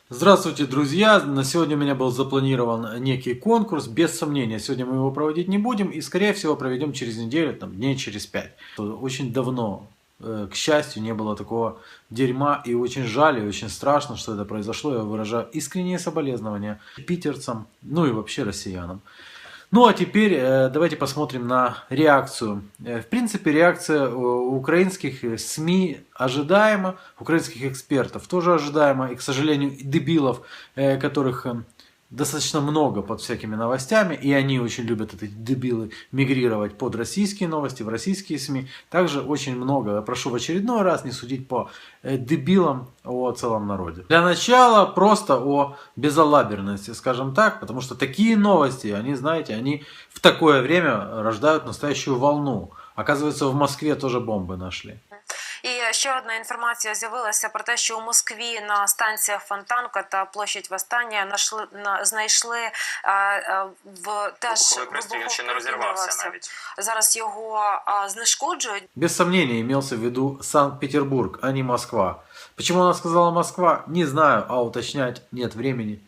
Здравствуйте, друзья! На сегодня у меня был запланирован некий конкурс. Без сомнения, сегодня мы его проводить не будем. И, скорее всего, проведем через неделю, дней через 5. Очень давно, к счастью, не было такого дерьма. И очень жаль, и очень страшно, что это произошло. Я выражаю искренние соболезнования питерцам, ну и вообще россиянам. Ну а теперь давайте посмотрим на реакцию. В принципе, реакция украинских СМИ ожидаема, украинских экспертов тоже ожидаема. И, к сожалению, дебилов, которых достаточно много под всякими новостями, и они очень любят, эти дебилы, мигрировать под российские новости, в российские СМИ. Также очень много, я прошу в очередной раз не судить по дебилам о целом народе. Для начала просто о безалаберности, скажем так, потому что такие новости, они, знаете, они в такое время рождают настоящую волну. Оказывается, в Москве тоже бомбы нашли. І ще одна інформація з'явилася про те, що у Москві на станціях Фонтанка та площадь Восстання знайшли теж вибуховий він ще не розірвався навіть. Зараз його знешкоджують. Без сомнения имелся в виду Санкт-Петербург, а не Москва. Почему она сказала Москва, не знаю, а уточнять нет времени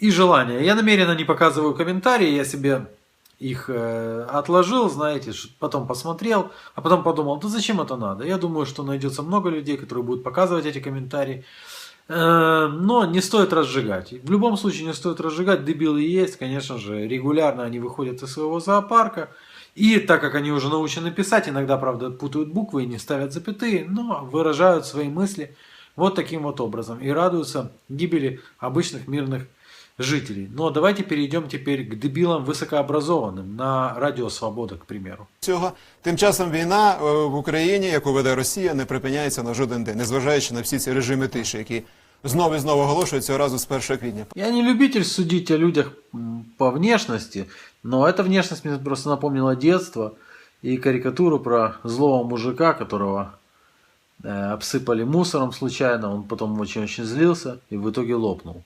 и желания. Я намеренно не показываю комментарии, я себе их отложил, знаете, потом посмотрел, а потом подумал, да зачем это надо? Я думаю, что найдется много людей, которые будут показывать эти комментарии, но не стоит разжигать. В любом случае не стоит разжигать, дебилы есть, конечно же, регулярно они выходят из своего зоопарка, и так как они уже научены писать, иногда, правда, путают буквы и не ставят запятые, но выражают свои мысли вот таким вот образом и радуются гибели обычных мирных жителей. Но давайте перейдем теперь к дебилам высокообразованным на Радіо Свобода, к примеру. Тим часом війна в Україні, яку веде Росія, не припиняється на жоден день, незважаючи на всі ці режими тиші, які знову і знову оголошують цього разу з 1 квітня. Я не любитель судить о людях по внешности, но эта внешность мне просто напомнила детство и карикатуру про злого мужика, которого обсыпали мусором случайно, он потом очень-очень злился и в итоге лопнул.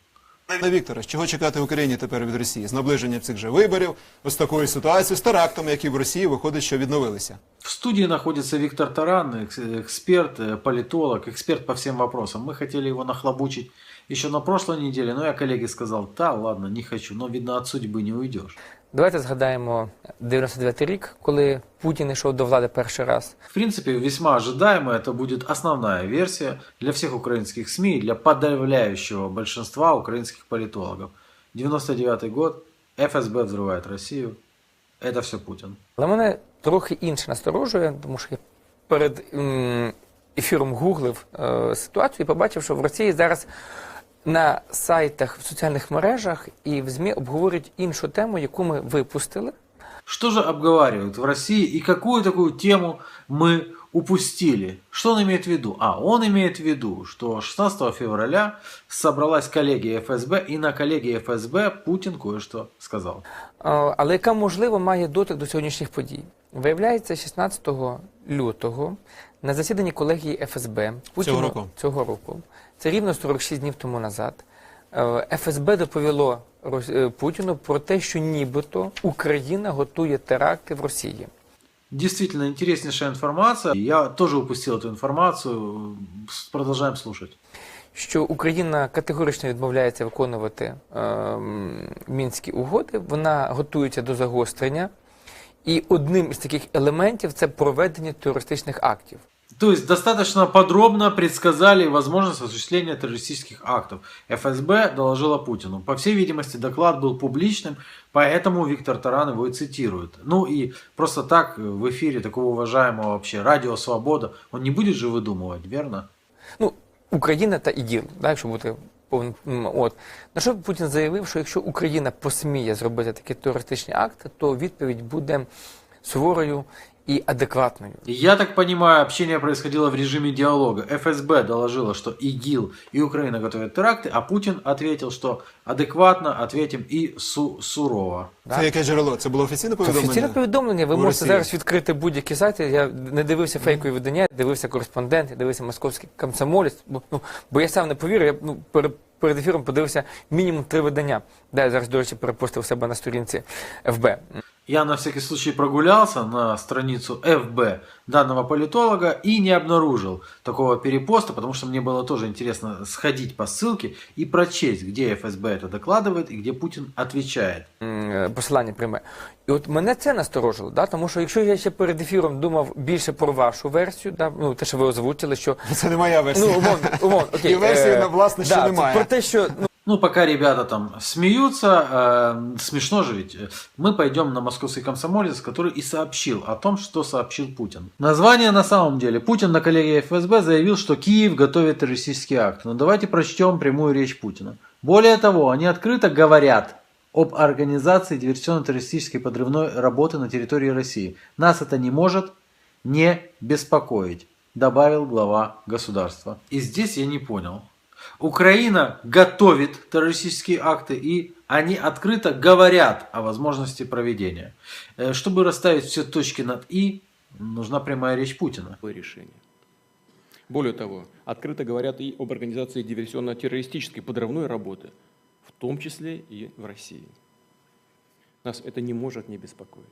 Пане Вікторе, чого чекати Україні тепер від Росії? З наближенням цих же виборів, ось такою ситуацією, з терактами, які в Росії, виходить, що відновилися. В студии находится Виктор Таран, эксперт, политолог, эксперт по всем вопросам. Мы хотели его нахлобучить еще на прошлой неделе, но я коллеге сказал, да ладно, не хочу, но видно от судьбы не уйдешь. Давайте згадаємо 99-й рік, коли Путін йшов до влади перший раз. В принципе, весьма ожидаемо, это будет основная версия для всех украинских СМИ, для подавляющего большинства украинских политологов. 99-й год, ФСБ взрывает Россию, это все Путин. Але мене трохи інше насторожує, тому що я перед ефіром гуглив ситуацію і побачив, що в Росії зараз на сайтах, в соціальних мережах і в ЗМІ обговорюють іншу тему, яку ми випустили. Что же обговаривают в России и какую такую тему мы упустили? Что он имеет в виду? Он имеет в виду, что 16 февраля собралась коллегия ФСБ, и на коллегии ФСБ Путин кое-что сказал. Але яка, можливо, має дотик до сьогоднішніх подій? Виявляється, 16 лютого на засіданні колегії ФСБ цього року, це рівно 46 днів тому назад, ФСБ доповіло Путіну про те, що нібито Україна готує теракти в Росії. Действительно интереснейшая информация. Я тоже упустил эту информацию. Продолжаем слушать. Що Україна категорично відмовляється виконувати Мінські угоди, вона готується до загострення. І одним із таких елементів це проведення терористичних актів. То есть достаточно подробно предсказали возможность осуществления террористических актов. ФСБ доложила Путину. По всей видимости, доклад был публичным, поэтому Виктор Таран его и цитирует. Ну и просто так в эфире такого уважаемого вообще Радіо Свобода, он не будет же выдумывать, верно? Ну, Україна та ІГІЛ, да, якщо бути повним. На що Путін заявив, що якщо Україна посміє зробити такі терористичні акти, то відповідь буде суворою и адекватную. Я так понимаю, общение происходило в режиме диалога. ФСБ доложила, что ИГИЛ и Украина готовят теракты, а Путин ответил, что адекватно ответим и сурово. Це яке джерело? Це було офіційне повідомлення? Офіційне повідомлення. Ви можете зараз відкрити будь-які сайти. Я не дивився фейкові видання, дивився «Кореспондент», дивився «Московський комсомолець». Бо я сам не повірю, я перед ефіром подивився мінімум 3 видання. Да, я зараз, до речі, перепостив себе на сторінці ФБ. Я на всякий случай прогулялся на страницу ФБ данного политолога и не обнаружил такого перепоста, потому что мне было тоже интересно сходить по ссылке и прочесть, где ФСБ это докладывает и где Путин отвечает. Посилання пряме. І от мене це насторожило, да? Тому що якщо я ще перед ефіром думав більше про вашу версію, да? Ну, те, що ви озвучили, що... Це не моя версія. Ну, умовно, окей. І версії, власне, ще немає. Про те, що... Ну, пока ребята там смеются, смешно же ведь, мы пойдем на московский комсомолец, который и сообщил о том, что сообщил Путин. Название на самом деле. Путин на коллегии ФСБ заявил, что Киев готовит террористический акт. Но давайте прочтем прямую речь Путина. Более того, они открыто говорят об организации диверсионно-террористической подрывной работы на территории России. Нас это не может не беспокоить, добавил глава государства. И здесь я не понял. Украина готовит террористические акты, и они открыто говорят о возможности проведения. Чтобы расставить все точки над «и», нужна прямая речь Путина. Решение. Более того, открыто говорят и об организации диверсионно-террористической подрывной работы, в том числе и в России. Нас это не может не беспокоить.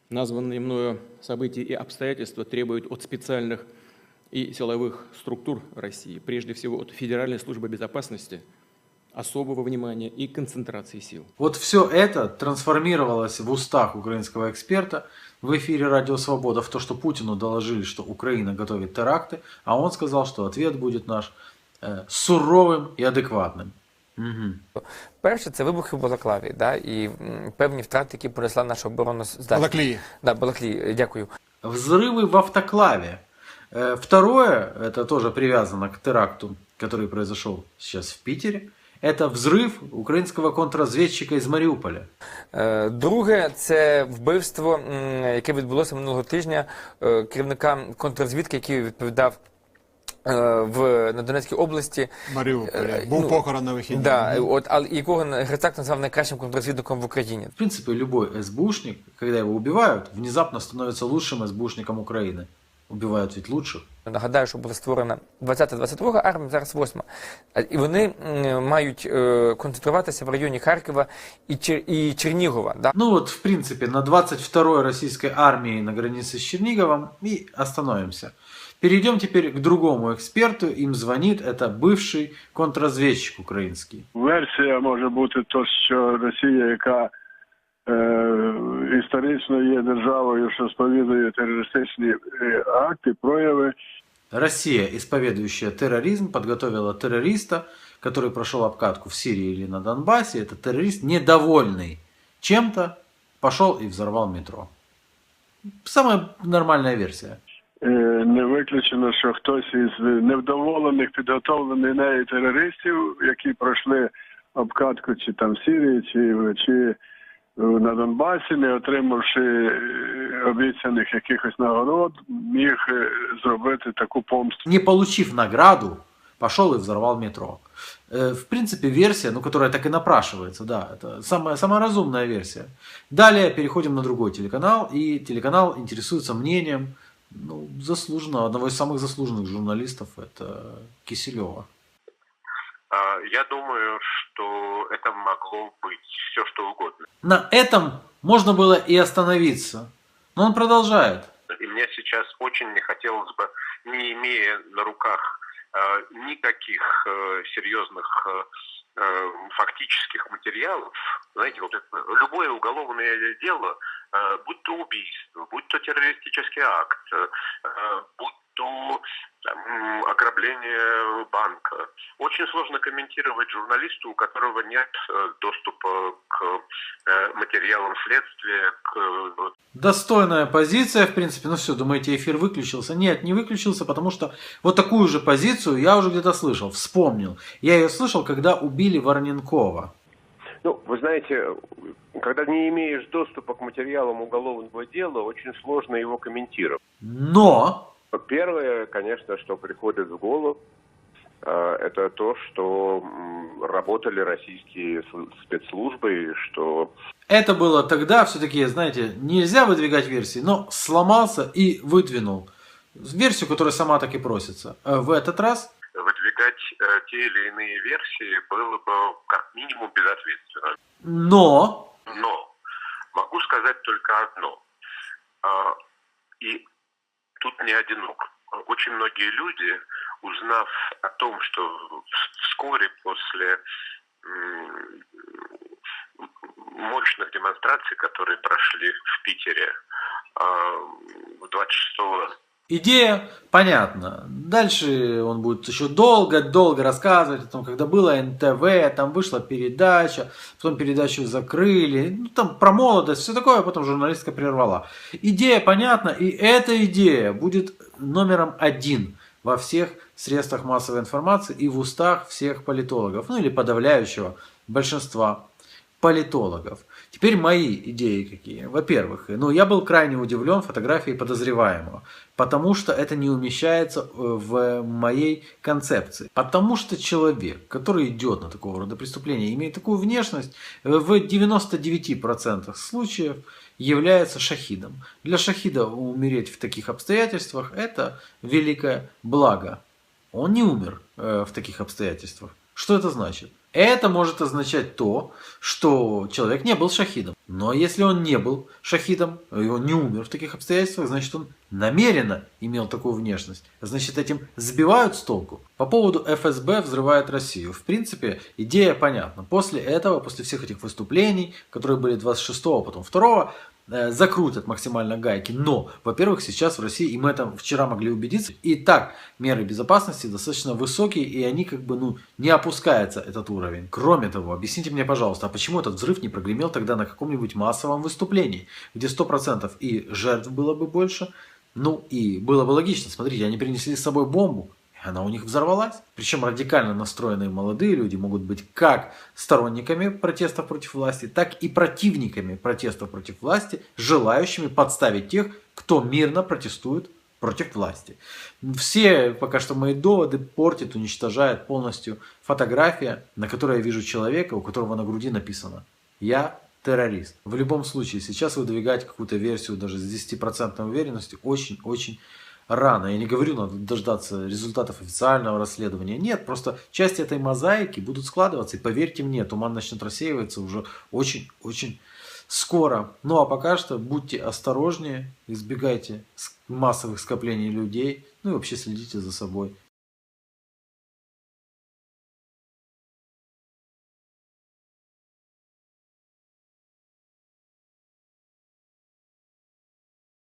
Названные мною события и обстоятельства требуют от специальных и силовых структур России, прежде всего от Федеральной службы безопасности, особого внимания и концентрации сил. Вот все это трансформировалось в устах украинского эксперта в эфире «Радио Свобода» в то, что Путину доложили, что Украина готовит теракты, а он сказал, что ответ будет наш суровым и адекватным. Угу. Перше, це вибухи в Балаклаві, да, і певні втрати, які понесла наша оборона здатність. Балаклії. Да, Балаклії, дякую. Взрывы в автоклаве. Второе, это тоже привязано к теракту, который произошел сейчас в Питере. Это взрыв украинского контрразведчика из Маріуполя. Друге, це вбивство, яке відбулося минулого тижня керівника контррозвідки, який відповідав на Донецькій області. Маріуполя. Був похорон на вихідні. Да, але якого Грицак назвав найкращим контррозвідником в Україні. В принципе, любой СБУшник, когда его убивают, внезапно становится лучшим СБУшником Украины. Убивають від лучших. Нагадаю, що була створена 20-22 армія, зараз 8. І вони мають концентруватися в районі Харкова і Чернігова. Да? Ну вот, в принципе, на 22-й российской армии на границе с Черниговом и остановимся. Перейдем теперь к другому эксперту. Им звонит, это бывший контрразведчик український. Версія може бути то, що Росія, яка історично є державою, що сповідує терористичні акти, прояви. Россия, исповедующая терроризм, подготовила террориста, который прошел обкатку в Сирии или на Донбассе. Это террорист, недовольный чем-то, пошел и взорвал метро. Самая нормальная версия. Не виключено, що хтось із невдоволених, підготовлених нею терористів, які пройшли обкатку чи там в Сирії, чи на Донбасі, не отримавши обіцяних якихось нагород, міг зробити таку помсту. Не получив награду, пошел и взорвал метро. В принципе, версия, которая так и напрашивается, да, это самая разумная версия. Далее переходим на другой телеканал, и телеканал интересуется мнением заслуженного, одного из самых заслуженных журналистов, это Киселева. Я думаю, что это могло быть все, что угодно. На этом можно было и остановиться. Но он продолжает. И мне сейчас очень не хотелось бы, не имея на руках никаких серьезных фактических материалов, знаете, вот это, любое уголовное дело, будь то убийство, будь то террористический акт, будь то ограбление банка. Очень сложно комментировать журналисту, у которого нет доступа к материалам следствия. Достойная позиция, в принципе. Ну все, думаете, эфир выключился? Нет, не выключился, потому что вот такую же позицию я уже где-то слышал, вспомнил. Я ее слышал, когда убили Вороненкова. Ну, вы знаете, когда не имеешь доступа к материалам уголовного дела, очень сложно его комментировать. Но... Первое, конечно, что приходит в голову, это то, что работали российские спецслужбы, и что... Это было тогда, все-таки, знаете, нельзя выдвигать версии, но сломался и выдвинул версию, которая сама так и просится. В этот раз... Выдвигать те или иные версии было бы как минимум безответственно. Но Могу сказать только одно. И тут не одинок. Очень многие люди, узнав о том, что вскоре после мощных демонстраций, которые прошли в Питере 26-го. Идея понятна. Дальше он будет еще долго рассказывать о том, когда было НТВ, там вышла передача, потом передачу закрыли, ну, там про молодость, все такое, а потом журналистка прервала. Идея понятна, и эта идея будет номером 1 во всех средствах массовой информации и в устах всех политологов, ну или подавляющего большинства политологов. Теперь мои идеи какие. Во-первых, я был крайне удивлен фотографией подозреваемого, потому что это не умещается в моей концепции. Потому что человек, который идет на такого рода преступление, имеет такую внешность, в 99% случаев является шахидом. Для шахида умереть в таких обстоятельствах – это великое благо. Он не умер в таких обстоятельствах. Что это значит? Это может означать то, что человек не был шахидом. Но если он не был шахидом, и он не умер в таких обстоятельствах, значит он намеренно имел такую внешность. Значит, этим сбивают с толку. По поводу ФСБ взрывает Россию. В принципе, идея понятна. После этого, после всех этих выступлений, которые были 26-го, потом 2-го, закрутят максимально гайки. Но, во-первых, сейчас в России, и мы это вчера могли убедиться, и так меры безопасности достаточно высокие, и они не опускается этот уровень. Кроме того, объясните мне, пожалуйста, а почему этот взрыв не прогремел тогда на каком-нибудь массовом выступлении, где 100% и жертв было бы больше, и было бы логично. Смотрите, они принесли с собой бомбу, и она у них взорвалась. Причем радикально настроенные молодые люди могут быть как сторонниками протестов против власти, так и противниками протестов против власти, желающими подставить тех, кто мирно протестует против власти. Все пока что мои доводы портит, уничтожает полностью фотография, на которой я вижу человека, у которого на груди написано «Я террорист». В любом случае, сейчас выдвигать какую-то версию даже с 10% уверенностью очень-очень рано. Я не говорю, надо дождаться результатов официального расследования. Нет, просто части этой мозаики будут складываться. И поверьте мне, туман начнет рассеиваться уже очень-очень скоро. Ну а пока что будьте осторожнее, избегайте массовых скоплений людей. Ну и вообще следите за собой.